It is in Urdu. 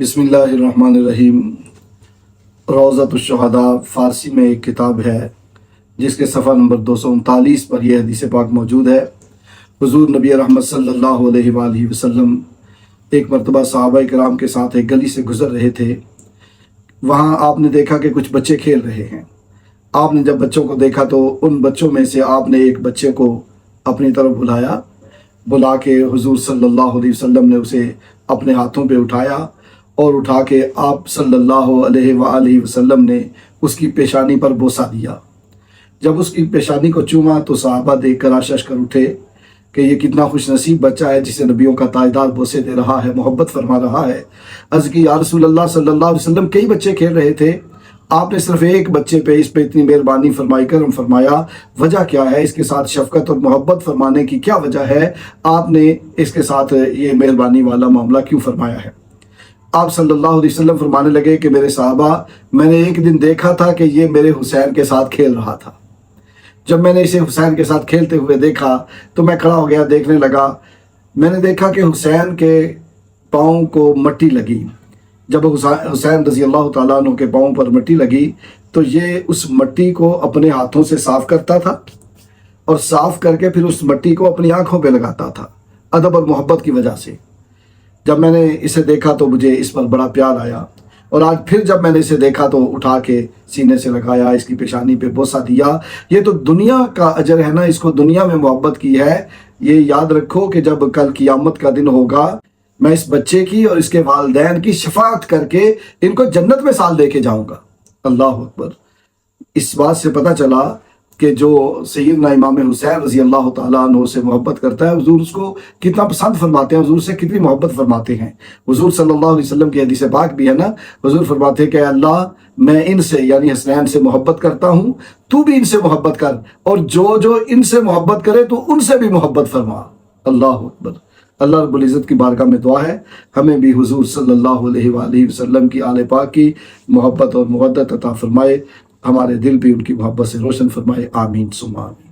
بسم اللہ الرحمن الرحیم۔ روضۃ الشہداء فارسی میں ایک کتاب ہے جس کے صفحہ نمبر 239 پر یہ حدیث پاک موجود ہے۔ حضور نبی رحمت صلی اللہ علیہ وآلہ وسلم ایک مرتبہ صحابہ کرام کے ساتھ ایک گلی سے گزر رہے تھے۔ وہاں آپ نے دیکھا کہ کچھ بچے کھیل رہے ہیں۔ آپ نے جب بچوں کو دیکھا تو ان بچوں میں سے آپ نے ایک بچے کو اپنی طرف بلا کے حضور صلی اللہ علیہ وسلم نے اسے اپنے ہاتھوں پہ اٹھایا اور اٹھا کے آپ صلی اللہ علیہ وآلہ وسلم نے اس کی پیشانی پر بوسہ دیا۔ جب اس کی پیشانی کو چوما تو صحابہ دیکھ کر آشش کر اٹھے کہ یہ کتنا خوش نصیب بچہ ہے جسے نبیوں کا تاجدار بوسے دے رہا ہے، محبت فرما رہا ہے۔ عرض کی یا رسول اللہ صلی اللہ علیہ وسلم، کئی بچے کھیل رہے تھے، آپ نے صرف ایک بچے پہ اس پہ اتنی مہربانی فرمائی، کرم فرمایا، وجہ کیا ہے؟ اس کے ساتھ شفقت اور محبت فرمانے کی کیا وجہ ہے؟ آپ نے اس کے ساتھ یہ مہربانی والا معاملہ کیوں فرمایا ہے؟ آپ صلی اللہ علیہ وسلم فرمانے لگے کہ میرے صحابہ، میں نے ایک دن دیکھا تھا کہ یہ میرے حسین کے ساتھ کھیل رہا تھا۔ جب میں نے اسے حسین کے ساتھ کھیلتے ہوئے دیکھا تو میں کھڑا ہو گیا، دیکھنے لگا۔ میں نے دیکھا کہ حسین کے پاؤں کو مٹی لگی۔ جب حسین رضی اللہ تعالیٰ عنہ کے پاؤں پر مٹی لگی تو یہ اس مٹی کو اپنے ہاتھوں سے صاف کرتا تھا اور صاف کر کے پھر اس مٹی کو اپنی آنکھوں پہ لگاتا تھا، ادب اور محبت کی وجہ سے۔ جب میں نے اسے دیکھا تو مجھے اس پر بڑا پیار آیا، اور آج پھر جب میں نے اسے دیکھا تو اٹھا کے سینے سے لگایا، اس کی پیشانی پہ بوسہ دیا۔ یہ تو دنیا کا اجر ہے نا، اس کو دنیا میں محبت کی ہے۔ یہ یاد رکھو کہ جب کل قیامت کا دن ہوگا، میں اس بچے کی اور اس کے والدین کی شفاعت کر کے ان کو جنت میں سال دے کے جاؤں گا۔ اللہ اکبر۔ اس بات سے پتہ چلا کہ جو سیدنا امام حسین رضی اللہ تعالیٰ عنہ سے محبت کرتا ہے، حضور اس کو کتنا پسند فرماتے ہیں، حضور سے کتنی محبت فرماتے ہیں۔ حضور صلی اللہ علیہ وسلم کی حدیث پاک بھی ہے نا، حضور فرماتے ہیں کہ اللہ، میں ان سے یعنی حسنین سے محبت کرتا ہوں، تو بھی ان سے محبت کر، اور جو ان سے محبت کرے تو ان سے بھی محبت فرما۔ اللہ اکبر۔ اللہ رب العزت کی بارگاہ میں دعا ہے ہمیں بھی حضور صلی اللہ علیہ وآلہ وسلم کی آل پاک کی محبت اور مودت عطا فرمائے، ہمارے دل بھی ان کی محبت سے روشن فرمائے۔ آمین ثم آمین۔